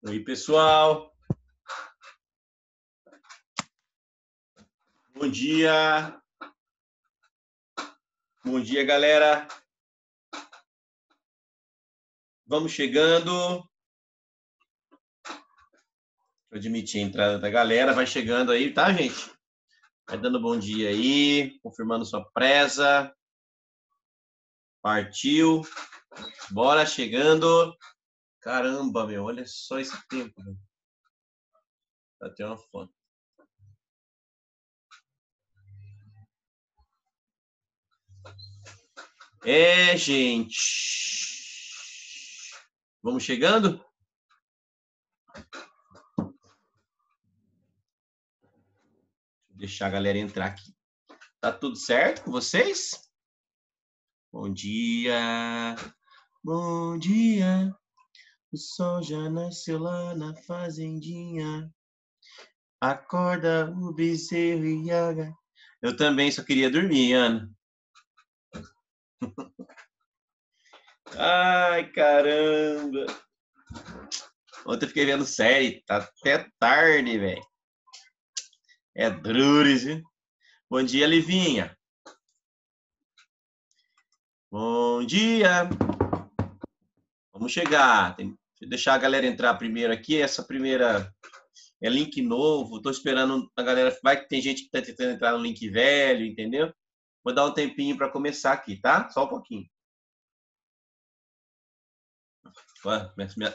Oi, pessoal. Bom dia. Bom dia, galera. Vamos chegando. Deixa eu admitir a entrada da galera. Vai chegando aí, tá, gente? Vai dando bom dia aí, confirmando sua presa. Partiu. Bora, chegando. Caramba, meu, olha só esse tempo. Tá até uma foto. Gente. Vamos chegando? Deixar a galera entrar aqui. Tá tudo certo com vocês? Bom dia. Bom dia. O sol já nasceu lá na fazendinha. Acorda o bezerro e a... Eu também só queria dormir, Ana. Ai, caramba. Ontem eu fiquei vendo série. Tá até tarde, velho. É Druris, viu? Bom dia, Livinha. Bom dia. Vamos chegar. Deixa eu deixar a galera entrar primeiro aqui. Essa primeira é link novo. Tô esperando a galera. Vai que tem gente que tá tentando entrar no link velho, entendeu? Vou dar um tempinho para começar aqui, tá? Só um pouquinho.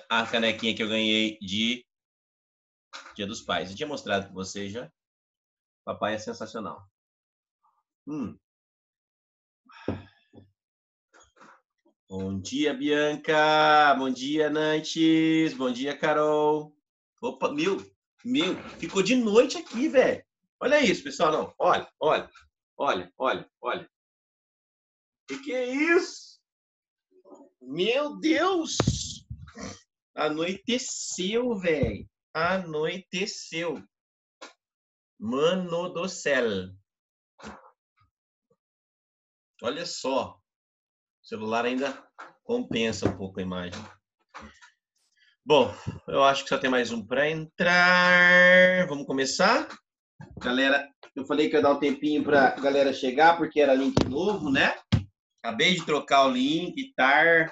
A canequinha que eu ganhei de Dia dos Pais. Eu tinha mostrado para vocês já. Papai é sensacional. Bom dia, Bianca. Bom dia, Nantes. Bom dia, Carol. Opa, meu, ficou de noite aqui, velho. Olha isso, pessoal. Não, olha. Que é isso? Meu Deus! Anoiteceu, velho. Anoiteceu. Mano do céu. Olha só. O celular ainda compensa um pouco a imagem. Bom, eu acho que só tem mais um para entrar. Vamos começar? Galera, eu falei que ia dar um tempinho para a galera chegar, porque era link novo, né? Acabei de trocar o link, tá?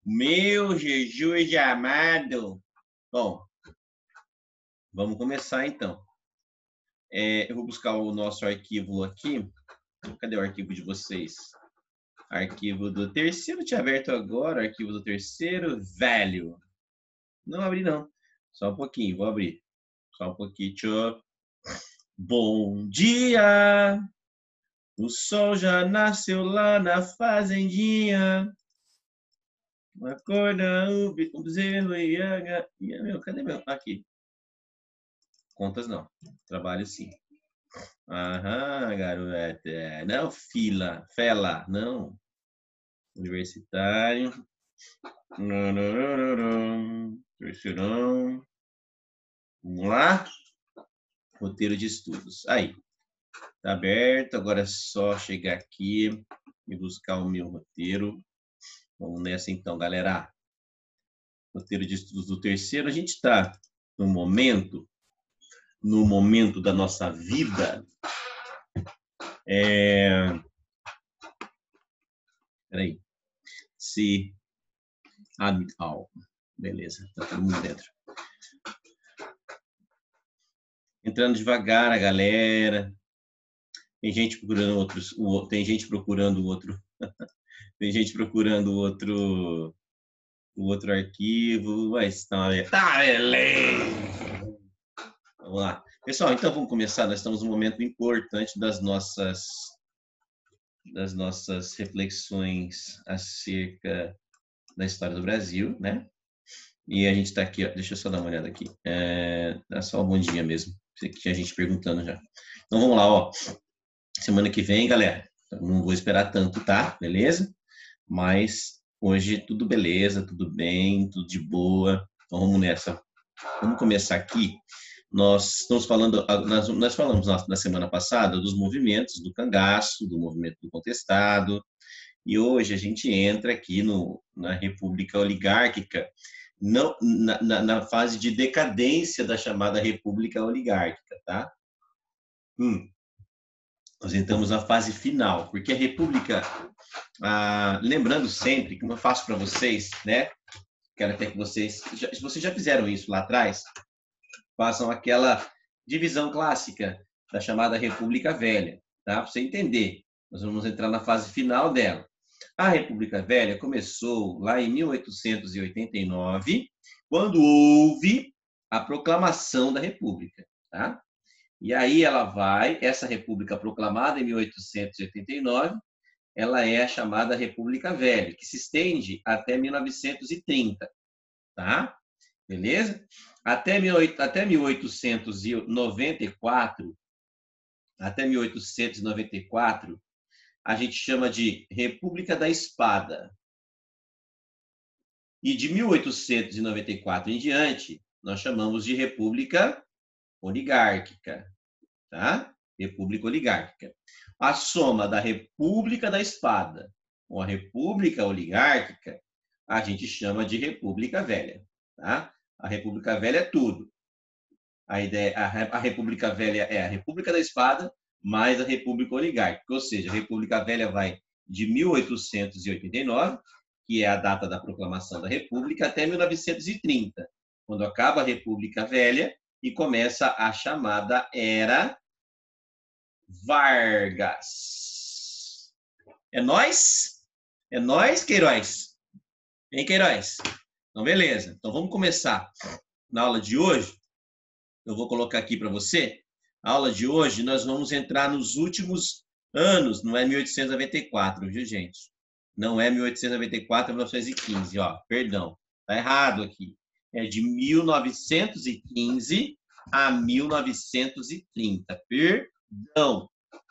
Meu Jesus amado. Bom, vamos começar então. Eu vou buscar o nosso arquivo aqui. Cadê o arquivo de vocês? Arquivo do terceiro, tinha aberto agora. Arquivo do terceiro, velho. Não abri, não. Só um pouquinho, vou abrir. Só um pouquinho. Bom dia! O sol já nasceu lá na fazendinha. Acorda o bezerro e a... Meu, cadê meu? Aqui. Contas não. Trabalho sim. Aham, garota. Não, fela, não. Universitário. Terceirão. Vamos lá. Roteiro de estudos. Aí. Tá aberto. Agora é só chegar aqui e buscar o meu roteiro. Vamos nessa então, galera. Roteiro de estudos do terceiro. A gente está no momento da nossa vida. Peraí. Se beleza, tá todo mundo dentro. Entrando devagar a galera. Tem gente procurando outros, tem gente procurando outro. Tem gente procurando o outro arquivo. Mas tá beleza. Vamos lá. Pessoal, então vamos começar. Nós estamos num momento importante das nossas reflexões acerca da história do Brasil, né? E a gente está aqui, ó, deixa eu só dar uma olhada aqui. Dá só um bom dia mesmo. Que tinha gente perguntando já. Então vamos lá, ó. Semana que vem, galera, não vou esperar tanto, tá? Beleza? Mas hoje tudo beleza, tudo bem, tudo de boa. Então vamos nessa. Vamos começar aqui. Nós estamos falando, nós falamos na semana passada dos movimentos do cangaço, do movimento do contestado, e hoje a gente entra aqui na República Oligárquica não, na fase de decadência da chamada República Oligárquica, tá? Nós entramos na fase final, porque a República, lembrando sempre, como eu faço para vocês, né? Quero até que vocês já fizeram isso lá atrás, façam aquela divisão clássica da chamada República Velha, tá? Para você entender. Nós vamos entrar na fase final dela. A República Velha começou lá em 1889, quando houve a proclamação da República, tá? E aí essa República proclamada em 1889, ela é a chamada República Velha, que se estende até 1930, tá? Beleza? Até 1894, a gente chama de República da Espada. E de 1894 em diante, nós chamamos de República Oligárquica, tá? República Oligárquica. A soma da República da Espada com a República Oligárquica, a gente chama de República Velha, tá? A República Velha é tudo. A República Velha é a República da Espada mais a República Oligárquica, ou seja, a República Velha vai de 1889, que é a data da proclamação da República, até 1930, quando acaba a República Velha e começa a chamada Era Vargas. É nós? É nós, Queiroz? Vem, Queiroz. Então, beleza. Então, vamos começar. Na aula de hoje, eu vou colocar aqui para você. A aula de hoje, nós vamos entrar nos últimos anos, não é 1894, viu, gente? Não é 1894, é 1915, ó. Perdão, tá errado aqui. É de 1915 a 1930.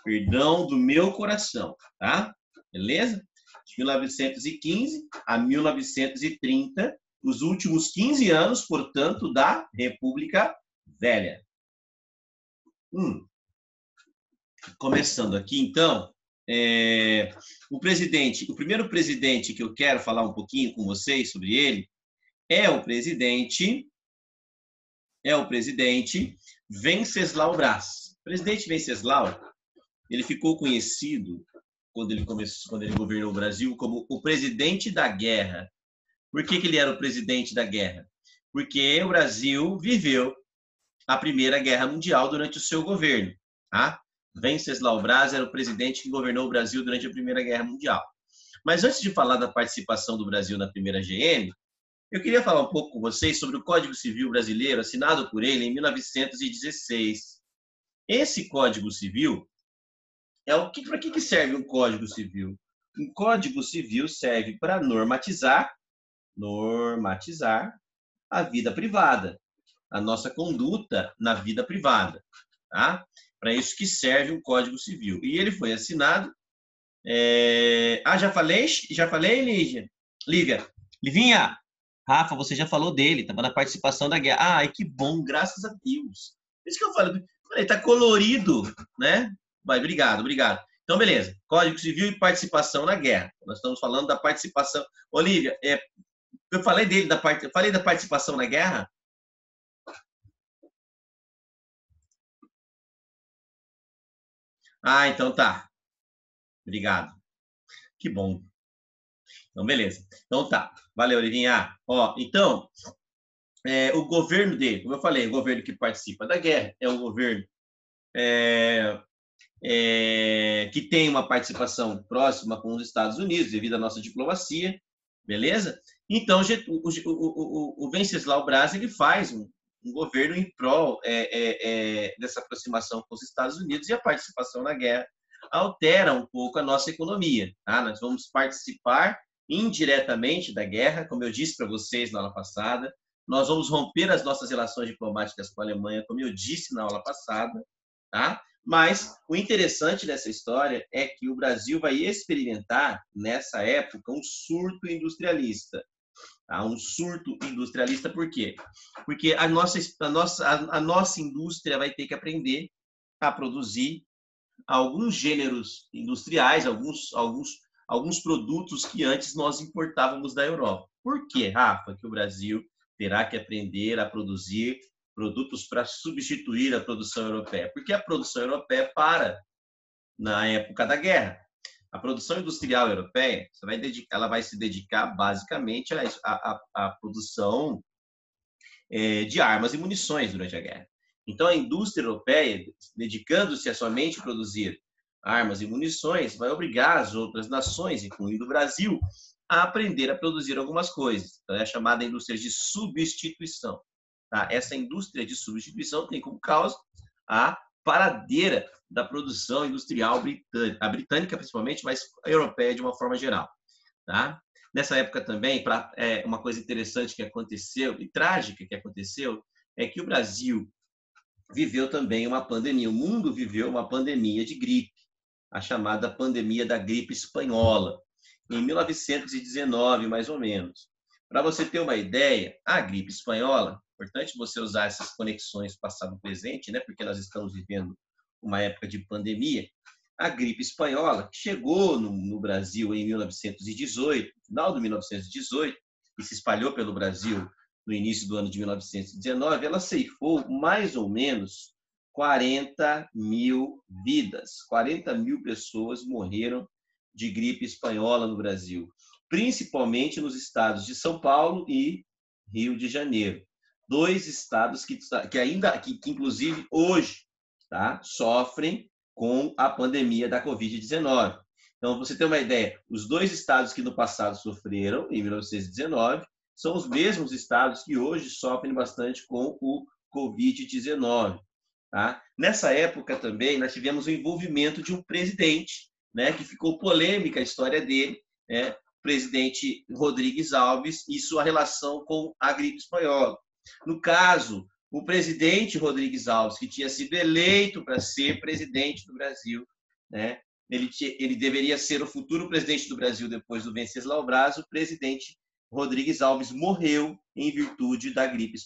Perdão do meu coração, tá? Beleza? De 1915 a 1930, os últimos 15 anos, portanto, da República Velha. Começando aqui, então, o primeiro presidente que eu quero falar um pouquinho com vocês sobre ele é o presidente Venceslau Braz. O presidente Venceslau, ele ficou conhecido quando ele governou o Brasil como o presidente da guerra. Por que ele era o presidente da guerra? Porque o Brasil viveu a Primeira Guerra Mundial durante o seu governo, tá? Venceslau Braz era o presidente que governou o Brasil durante a Primeira Guerra Mundial. Mas antes de falar da participação do Brasil na Primeira GM, eu queria falar um pouco com vocês sobre o Código Civil Brasileiro, assinado por ele em 1916. Esse Código Civil para que serve um Código Civil? Um Código Civil serve para normatizar a vida privada, a nossa conduta na vida privada, tá? Para isso que serve um Código Civil. E ele foi assinado. Já falei, Lígia? Lívia. Livinha, Rafa, você já falou dele, estava na participação da guerra. Ai, que bom, graças a Deus. Por isso que eu falei, tá colorido, né? Vai, obrigado. Então, beleza. Código Civil e participação na guerra. Nós estamos falando da participação. Olívia, eu falei da participação na guerra? Então tá. Obrigado. Que bom. Então, beleza. Então tá. Valeu, Livinha. Então, o governo dele, como eu falei, o governo que participa da guerra é um governo que tem uma participação próxima com os Estados Unidos, devido à nossa diplomacia, beleza? Então, o Venceslau Braz, ele faz um governo em prol dessa aproximação com os Estados Unidos, e a participação na guerra altera um pouco a nossa economia, tá? Nós vamos participar indiretamente da guerra, como eu disse para vocês na aula passada. Nós vamos romper as nossas relações diplomáticas com a Alemanha, como eu disse na aula passada, tá? Mas o interessante dessa história é que o Brasil vai experimentar, nessa época, um surto industrialista. Tá? Um surto industrialista por quê? Porque a nossa indústria vai ter que aprender a produzir alguns gêneros industriais, alguns produtos que antes nós importávamos da Europa. Por quê, Rafa, que o Brasil terá que aprender a produzir produtos para substituir a produção europeia, porque a produção europeia para na época da guerra. A produção industrial europeia ela vai se dedicar basicamente à produção de armas e munições durante a guerra. Então, a indústria europeia, dedicando-se a somente produzir armas e munições, vai obrigar as outras nações, incluindo o Brasil, a aprender a produzir algumas coisas. Então, é a chamada indústria de substituição. Tá? Essa indústria de substituição tem como causa a paradeira da produção industrial britânica, a britânica principalmente, mas a europeia de uma forma geral. Tá? Nessa época também, uma coisa interessante que aconteceu, e trágica que aconteceu, é que o Brasil viveu também uma pandemia, o mundo viveu uma pandemia de gripe, a chamada pandemia da gripe espanhola, em 1919, mais ou menos. Para você ter uma ideia, a gripe espanhola, importante você usar essas conexões passado-presente, né? Porque nós estamos vivendo uma época de pandemia. A gripe espanhola chegou no Brasil em 1918, final de 1918, e se espalhou pelo Brasil no início do ano de 1919, ela ceifou mais ou menos 40 mil vidas. 40 mil pessoas morreram de gripe espanhola no Brasil, principalmente nos estados de São Paulo e Rio de Janeiro. Dois estados que inclusive hoje, tá, sofrem com a pandemia da Covid-19. Então, você tem uma ideia, os dois estados que no passado sofreram, em 1919, são os mesmos estados que hoje sofrem bastante com o Covid-19. Tá? Nessa época também, nós tivemos o envolvimento de um presidente, né, que ficou polêmica a história dele, né, presidente Rodrigues Alves, e sua relação com a gripe espanhola. No caso, o presidente Rodrigues Alves, que tinha sido eleito para ser presidente do Brasil, né, ele deveria ser o futuro presidente do Brasil depois do Venceslau Braz, o presidente Rodrigues Alves morreu em virtude da gripe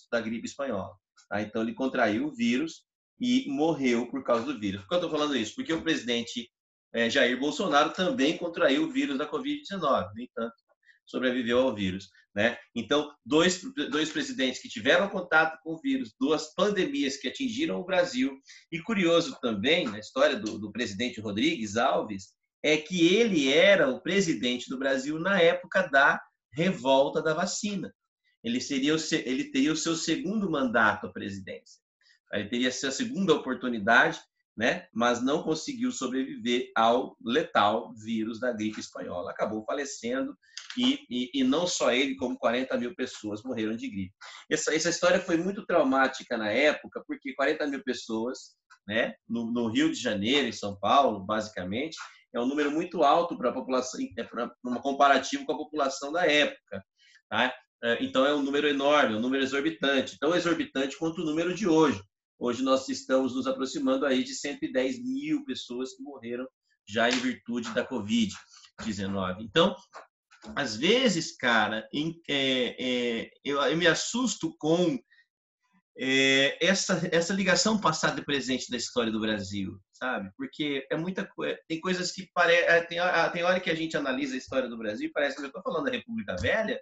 espanhola. Tá? Então, ele contraiu o vírus e morreu por causa do vírus. Por que eu estou falando isso? Porque o presidente Jair Bolsonaro também contraiu o vírus da Covid-19, no entanto, sobreviveu ao vírus. Né? Então, dois presidentes que tiveram contato com o vírus, duas pandemias que atingiram o Brasil. E curioso também, na história do presidente Rodrigues Alves, é que ele era o presidente do Brasil na época da revolta da vacina. Ele teria o seu segundo mandato à presidência. Ele teria a sua segunda oportunidade, né? Mas não conseguiu sobreviver ao letal vírus da gripe espanhola. Acabou falecendo e não só ele, como 40 mil pessoas morreram de gripe. Essa história foi muito traumática na época, porque 40 mil pessoas, né? No Rio de Janeiro, em São Paulo, basicamente, é um número muito alto para a população, um comparativo com a população da época. Tá? Então, é um número enorme, um número exorbitante. Tão exorbitante quanto o número de hoje. Hoje nós estamos nos aproximando aí de 110 mil pessoas que morreram já em virtude da Covid-19. Então, às vezes, cara, eu me assusto com essa ligação passada e presente da história do Brasil, sabe? Porque é muita coisa. Tem coisas que tem hora que a gente analisa a história do Brasil e parece que eu estou falando da República Velha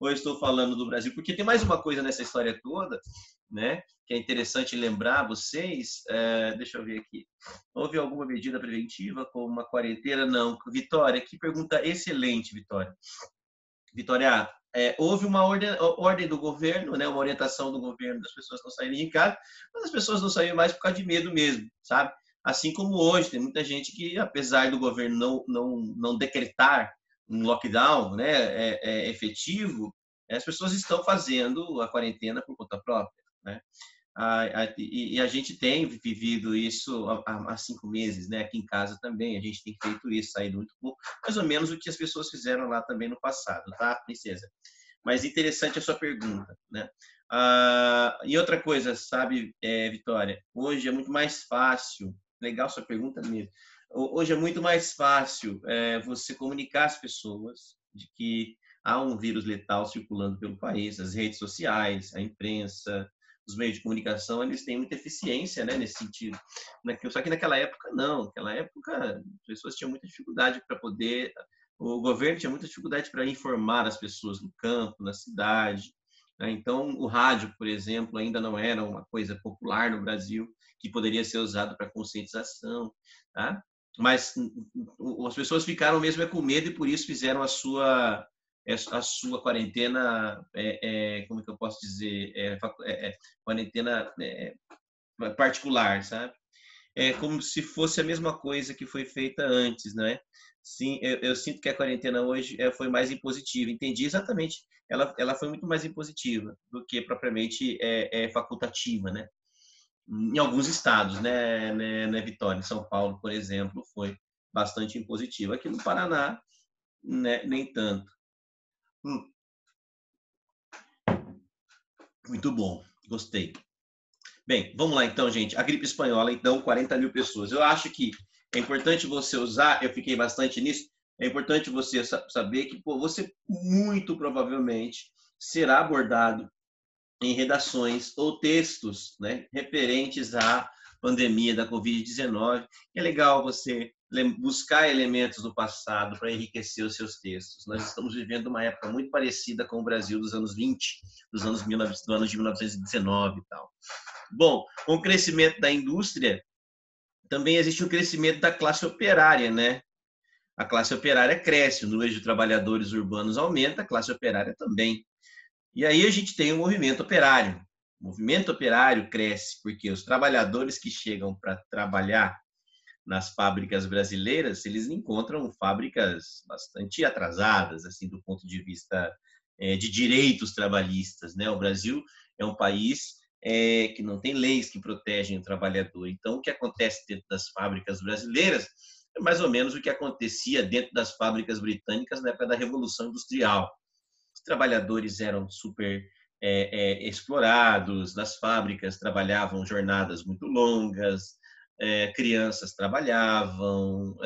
ou eu estou falando do Brasil, porque tem mais uma coisa nessa história toda, né? Que é interessante lembrar vocês. Deixa eu ver aqui. Houve alguma medida preventiva, como uma quarentena? Não. Vitória, que pergunta excelente, Vitória. Vitória, houve uma ordem do governo, né, uma orientação do governo das pessoas não saírem de casa, mas as pessoas não saíram mais por causa de medo mesmo, sabe? Assim como hoje, tem muita gente que, apesar do governo não decretar um lockdown, né, efetivo, as pessoas estão fazendo a quarentena por conta própria, né? E a gente tem vivido isso há 5 meses, né? Aqui em casa também, a gente tem feito isso, saído muito pouco, mais ou menos o que as pessoas fizeram lá também no passado, tá, princesa? Mas interessante a sua pergunta, né? E outra coisa, sabe, Vitória, hoje é muito mais fácil, legal sua pergunta mesmo, hoje é muito mais fácil você comunicar às pessoas de que há um vírus letal circulando pelo país, as redes sociais, a imprensa, os meios de comunicação, eles têm muita eficiência, né, nesse sentido. Só que naquela época, não. Naquela época, as pessoas tinham muita dificuldade para poder... O governo tinha muita dificuldade para informar as pessoas no campo, na cidade, Né? Então, o rádio, por exemplo, ainda não era uma coisa popular no Brasil, que poderia ser usado para conscientização. Tá? Mas as pessoas ficaram mesmo com medo e por isso fizeram a sua quarentena, como que eu posso dizer, quarentena particular, sabe? É como se fosse a mesma coisa que foi feita antes, né? Sim, eu sinto que a quarentena hoje foi mais impositiva. Entendi exatamente. Ela foi muito mais impositiva do que propriamente facultativa, né? Em alguns estados, né, Vitória? Em São Paulo, por exemplo, foi bastante impositiva. Aqui no Paraná, né, nem tanto. Muito bom, gostei. Bem, vamos lá então, gente. A gripe espanhola, então, 40 mil pessoas. Eu acho que é importante você usar, eu fiquei bastante nisso, é importante você saber que você muito provavelmente será abordado em redações ou textos, né, referentes à pandemia da Covid-19. É legal você buscar elementos do passado para enriquecer os seus textos. Nós estamos vivendo uma época muito parecida com o Brasil dos anos 20, do ano de 1919 e tal. Bom, com o crescimento da indústria, também existe o crescimento da classe operária, né? A classe operária cresce, o número de trabalhadores urbanos aumenta, a classe operária também. E aí a gente tem o movimento operário. O movimento operário cresce porque os trabalhadores que chegam para trabalhar nas fábricas brasileiras, eles encontram fábricas bastante atrasadas, assim, do ponto de vista de direitos trabalhistas, né? O Brasil é um país que não tem leis que protegem o trabalhador. Então, o que acontece dentro das fábricas brasileiras é mais ou menos o que acontecia dentro das fábricas britânicas na época da Revolução Industrial. Os trabalhadores eram super explorados, nas fábricas trabalhavam jornadas muito longas, crianças trabalhavam,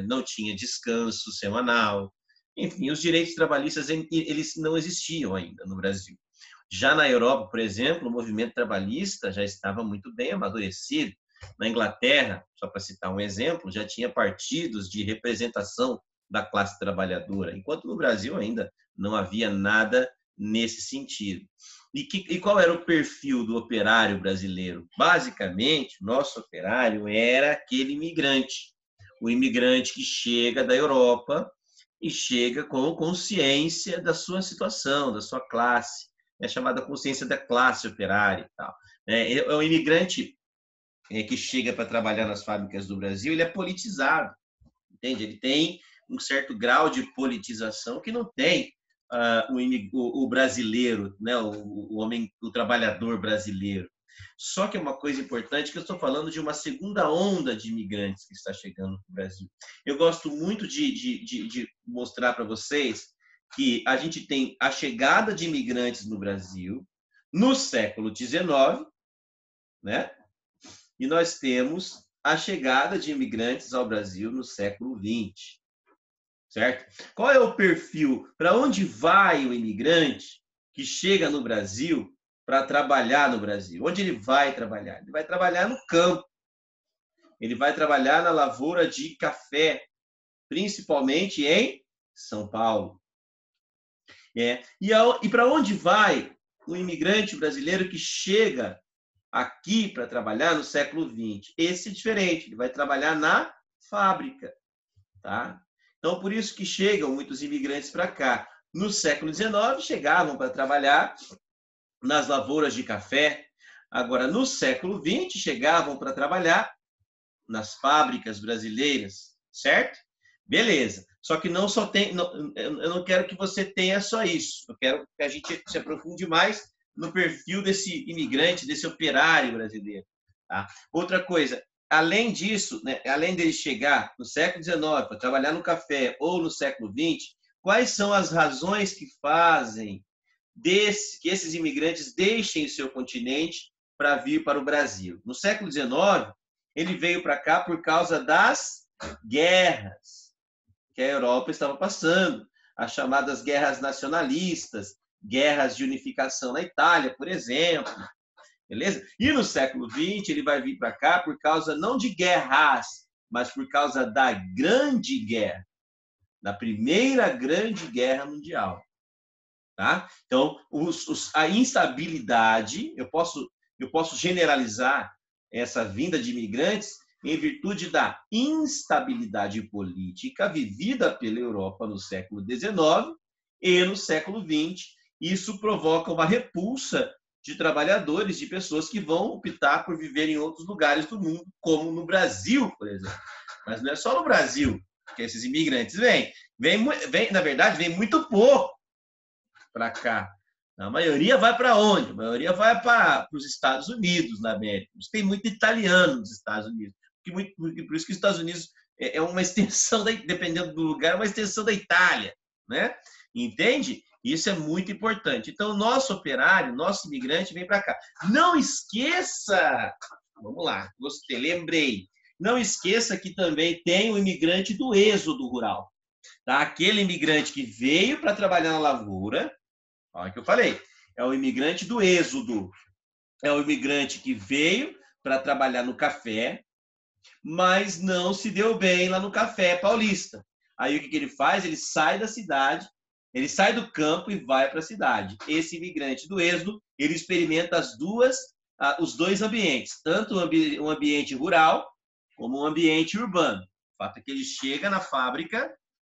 não tinha descanso semanal. Enfim, os direitos trabalhistas eles não existiam ainda no Brasil. Já na Europa, por exemplo, o movimento trabalhista já estava muito bem amadurecido. Na Inglaterra, só para citar um exemplo, já tinha partidos de representação da classe trabalhadora, enquanto no Brasil ainda não havia nada nesse sentido. E qual era o perfil do operário brasileiro? Basicamente, o nosso operário era aquele imigrante, o imigrante que chega da Europa e chega com consciência da sua situação, da sua classe, é chamada consciência da classe operária e tal. É um imigrante que chega para trabalhar nas fábricas do Brasil, ele é politizado, entende? Ele tem um certo grau de politização que não tem o brasileiro, né? O homem, o trabalhador brasileiro. Só que é uma coisa importante que eu estou falando de uma segunda onda de imigrantes que está chegando no Brasil. Eu gosto muito de mostrar para vocês que a gente tem a chegada de imigrantes no Brasil no século XIX, né? E nós temos a chegada de imigrantes ao Brasil no século XX, certo? Qual é o perfil? Para onde vai o imigrante que chega no Brasil para trabalhar no Brasil? Onde ele vai trabalhar? Ele vai trabalhar no campo. Ele vai trabalhar na lavoura de café, principalmente em São Paulo. E para onde vai o imigrante brasileiro que chega aqui para trabalhar no século XX? Esse é diferente, ele vai trabalhar na fábrica, tá? Então, por isso que chegam muitos imigrantes para cá. No século XIX, chegavam para trabalhar nas lavouras de café. Agora, no século XX, chegavam para trabalhar nas fábricas brasileiras, certo? Beleza. Só que não só tem, eu não quero que você tenha só isso. Eu quero que a gente se aprofunde mais no perfil desse imigrante, desse operário brasileiro. Tá? Outra coisa, além disso, né, além dele chegar no século XIX para trabalhar no café ou no século XX, quais são as razões que fazem que esses imigrantes deixem o seu continente para vir para o Brasil? No século XIX, ele veio para cá por causa das guerras que a Europa estava passando, as chamadas guerras nacionalistas, guerras de unificação na Itália, por exemplo. Beleza? E no século XX ele vai vir para cá por causa não de guerras, mas por causa da Grande Guerra, da Primeira Grande Guerra Mundial. tá? Então, a instabilidade, eu posso generalizar essa vinda de imigrantes em virtude da instabilidade política vivida pela Europa no século XIX e no século XX. Isso provoca uma repulsa de trabalhadores, de pessoas que vão optar por viver em outros lugares do mundo, como no Brasil, por exemplo. Mas não é só no Brasil que esses imigrantes vêm. Na verdade, vem muito pouco para cá. A maioria vai para onde? A maioria vai para os Estados Unidos, na América. Tem muito italiano nos Estados Unidos. Por isso que os Estados Unidos é uma extensão, dependendo do lugar, uma extensão da Itália. Né? Entende? Isso é muito importante. Então, o nosso operário, nosso imigrante vem para cá. Não esqueça, vamos lá, gostei, lembrei. Não esqueça que também tem o imigrante do êxodo rural. Tá? Aquele imigrante que veio para trabalhar na lavoura, olha o que eu falei, é o imigrante do êxodo. É o imigrante que veio para trabalhar no café, mas não se deu bem lá no café paulista. Aí o que ele faz? Ele sai da cidade, ele sai do campo e vai para a cidade. Esse imigrante do êxodo, ele experimenta os dois ambientes, tanto um ambiente rural como um ambiente urbano. O fato é que ele chega na fábrica,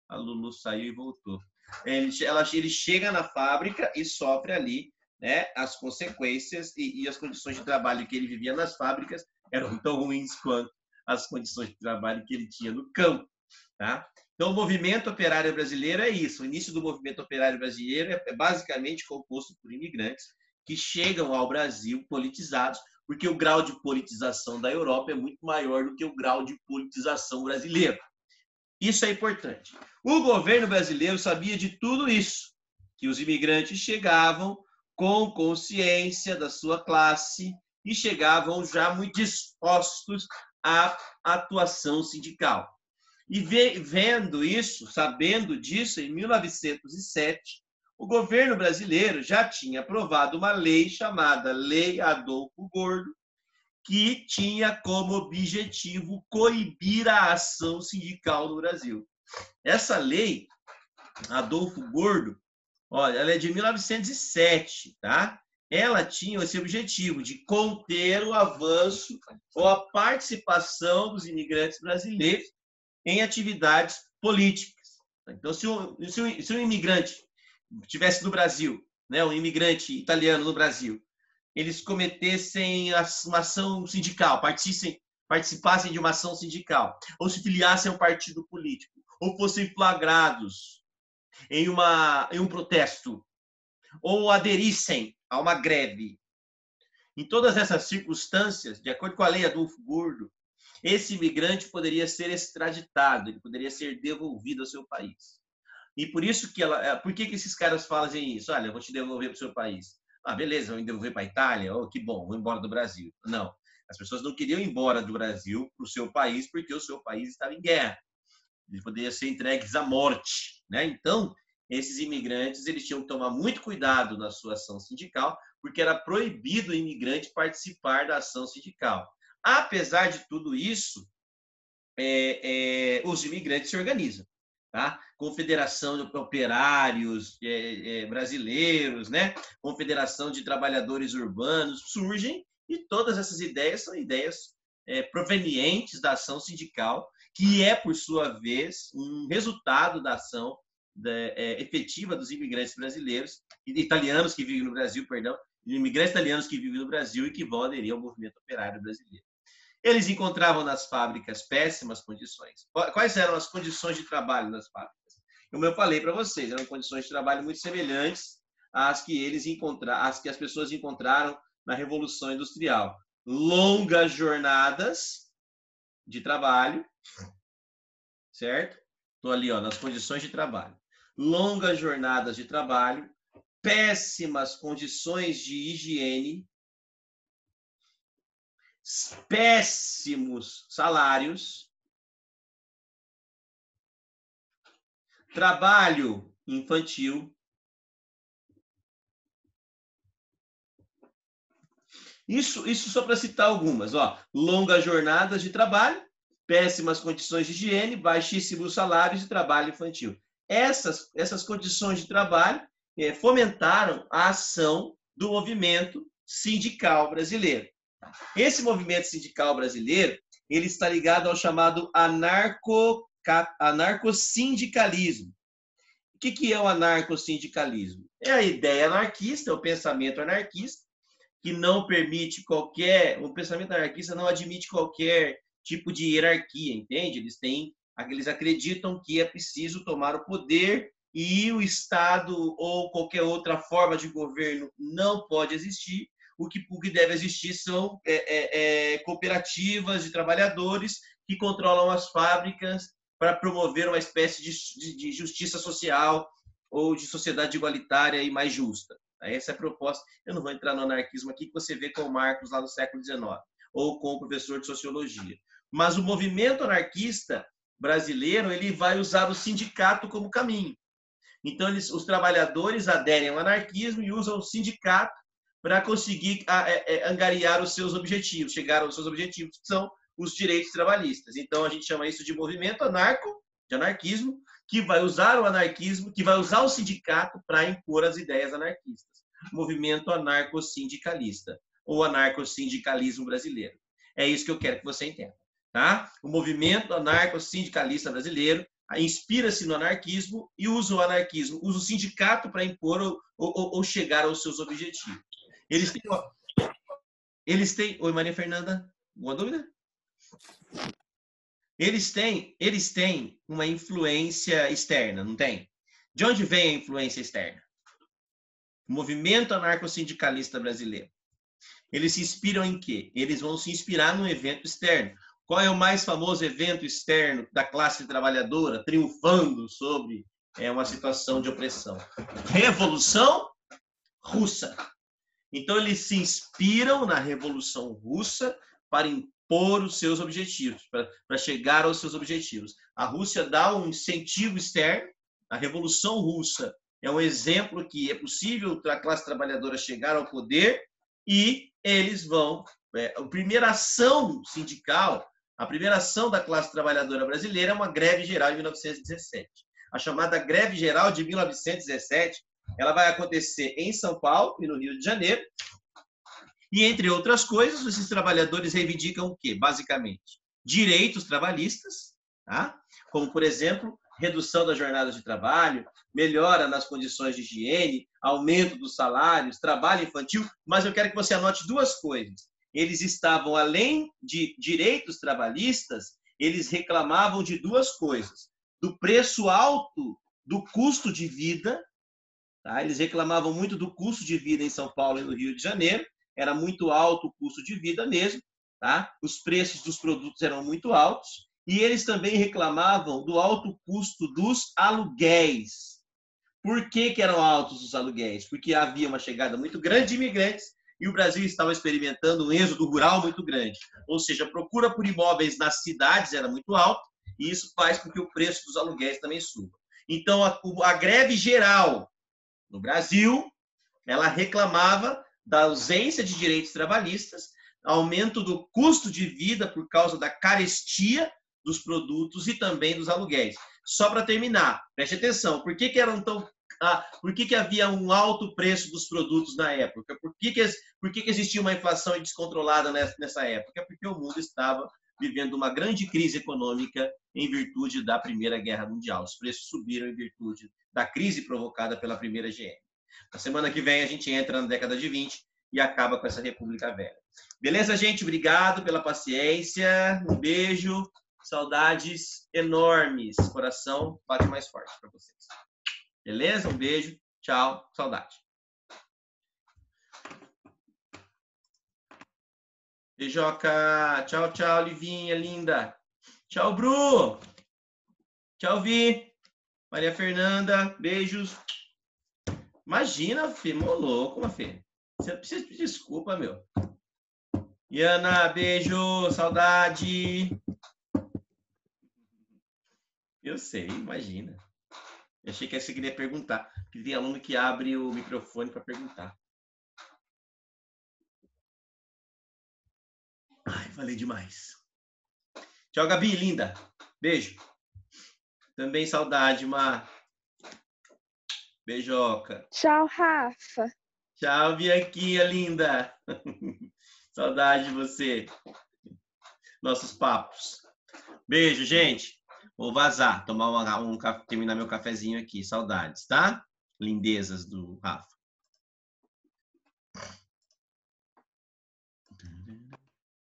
a Lulu saiu e voltou. Ele chega na fábrica e sofre ali, né, as consequências e as condições de trabalho que ele vivia nas fábricas eram tão ruins quanto as condições de trabalho que ele tinha no campo. Tá? Então, o movimento operário brasileiro é isso. O início do movimento operário brasileiro é basicamente composto por imigrantes que chegam ao Brasil politizados, porque o grau de politização da Europa é muito maior do que o grau de politização brasileiro. Isso é importante. O governo brasileiro sabia de tudo isso, que os imigrantes chegavam com consciência da sua classe e chegavam já muito dispostos à atuação sindical. E vendo isso, sabendo disso, em 1907, o governo brasileiro já tinha aprovado uma lei chamada Lei Adolfo Gordo, que tinha como objetivo coibir a ação sindical no Brasil. Essa lei, Adolfo Gordo, olha, ela é de 1907, tá? Ela tinha esse objetivo de conter o avanço ou a participação dos imigrantes brasileiros em atividades políticas. Então, se um imigrante estivesse no Brasil, né, um imigrante italiano no Brasil, eles cometessem uma ação sindical, participassem de uma ação sindical, ou se filiassem a um partido político, ou fossem flagrados em um protesto, ou aderissem a uma greve. Em todas essas circunstâncias, de acordo com a lei Adolfo Gordo, esse imigrante poderia ser extraditado, ele poderia ser devolvido ao seu país. E por isso por que esses caras fazem isso? Olha, eu vou te devolver para o seu país. Ah, beleza, vou me devolver para a Itália? Oh, que bom, vou embora do Brasil. Não, as pessoas não queriam ir embora do Brasil para o seu país porque o seu país estava em guerra. Eles poderiam ser entregues à morte, né? Então, esses imigrantes eles tinham que tomar muito cuidado na sua ação sindical, porque era proibido o imigrante participar da ação sindical. Apesar de tudo isso, os imigrantes se organizam. Tá? Confederação de Operários Brasileiros, né? Confederação de Trabalhadores Urbanos surgem, e todas essas ideias são ideias provenientes da ação sindical, que é, por sua vez, um resultado da ação efetiva dos imigrantes brasileiros, italianos que vivem no Brasil, perdão, imigrantes italianos que vivem no Brasil e que vão aderir ao movimento operário brasileiro. Eles encontravam nas fábricas péssimas condições. Quais eram as condições de trabalho nas fábricas? Como eu falei para vocês, eram condições de trabalho muito semelhantes às que as pessoas encontraram na Revolução Industrial. Longas jornadas de trabalho, certo? Estou ali, ó, nas condições de trabalho. Longas jornadas de trabalho, péssimas condições de higiene, péssimos salários, trabalho infantil, isso só para citar algumas, ó, longas jornadas de trabalho, péssimas condições de higiene, baixíssimos salários e trabalho infantil. Essas condições de trabalho fomentaram a ação do movimento sindical brasileiro. Esse movimento sindical brasileiro, ele está ligado ao chamado anarcossindicalismo. O que é o anarcossindicalismo? É a ideia anarquista, é o pensamento anarquista, que não permite o pensamento anarquista não admite qualquer tipo de hierarquia, entende? Eles acreditam que é preciso tomar o poder e o Estado ou qualquer outra forma de governo não pode existir. O que deve existir são cooperativas de trabalhadores que controlam as fábricas para promover uma espécie de justiça social ou de sociedade igualitária e mais justa. Essa é a proposta. Eu não vou entrar no anarquismo aqui, que você vê com o Marx lá no século XIX, ou com o professor de sociologia. Mas o movimento anarquista brasileiro, ele vai usar o sindicato como caminho. Então, os trabalhadores aderem ao anarquismo e usam o sindicato para conseguir angariar os seus objetivos, chegar aos seus objetivos, que são os direitos trabalhistas. Então, a gente chama isso de movimento de anarquismo, que vai usar o anarquismo, que vai usar o sindicato para impor as ideias anarquistas. Movimento anarcossindicalista, ou anarcossindicalismo brasileiro. É isso que eu quero que você entenda. Tá? O movimento anarcossindicalista brasileiro inspira-se no anarquismo e usa o anarquismo, usa o sindicato para impor ou chegar aos seus objetivos. Eles têm... Oi, Maria Fernanda, alguma dúvida? Eles têm uma influência externa, não tem? De onde vem a influência externa? O movimento anarcossindicalista brasileiro. Eles se inspiram em quê? Eles vão se inspirar num evento externo. Qual é o mais famoso evento externo da classe trabalhadora triunfando sobre uma situação de opressão? Revolução Russa. Então, eles se inspiram na Revolução Russa para impor os seus objetivos, para chegar aos seus objetivos. A Rússia dá um incentivo externo. A Revolução Russa é um exemplo que é possível a classe trabalhadora chegar ao poder e eles vão... A primeira ação sindical, a primeira ação da classe trabalhadora brasileira é uma greve geral de 1917. A chamada greve geral de 1917, ela vai acontecer em São Paulo e no Rio de Janeiro. E, entre outras coisas, esses trabalhadores reivindicam o quê? Basicamente, direitos trabalhistas, tá? Como, por exemplo, redução das jornadas de trabalho, melhora nas condições de higiene, aumento dos salários, trabalho infantil. Mas eu quero que você anote duas coisas. Eles estavam, além de direitos trabalhistas, eles reclamavam de duas coisas. Do preço alto do custo de vida, tá? Eles reclamavam muito do custo de vida em São Paulo e no Rio de Janeiro. Era muito alto o custo de vida mesmo, tá? Os preços dos produtos eram muito altos. E eles também reclamavam do alto custo dos aluguéis. Por que eram altos os aluguéis? Porque havia uma chegada muito grande de imigrantes e o Brasil estava experimentando um êxodo rural muito grande. Ou seja, a procura por imóveis nas cidades era muito alta e isso faz com que o preço dos aluguéis também suba. Então, a greve geral no Brasil, ela reclamava da ausência de direitos trabalhistas, aumento do custo de vida por causa da carestia dos produtos e também dos aluguéis. Só para terminar, preste atenção, por que havia um alto preço dos produtos na época? Por que existia uma inflação descontrolada nessa época? Porque o mundo estava vivendo uma grande crise econômica em virtude da Primeira Guerra Mundial. Os preços subiram em virtude da crise provocada pela Primeira GM. Na semana que vem a gente entra na década de 20 e acaba com essa República Velha. Beleza, gente? Obrigado pela paciência. Um beijo. Saudades enormes. Coração bate mais forte para vocês. Beleza? Um beijo. Tchau. Saudade. Beijoca. Tchau, tchau, Livinha, linda. Tchau, Bru. Tchau, Vi. Maria Fernanda. Beijos. Imagina, Fê. Mó louco, Fê. Você precisa pedir desculpa, meu. Iana, beijo. Saudade. Eu sei, imagina. Eu achei que você queria perguntar. Porque tem aluno que abre o microfone para perguntar. Ai, falei demais. Tchau, Gabi, linda. Beijo. Também saudade, Mar. Beijoca. Tchau, Rafa. Tchau, Bianquinha linda. Saudade de você. Nossos papos. Beijo, gente. Vou vazar, tomar terminar meu cafezinho aqui. Saudades, tá? Lindezas do Rafa.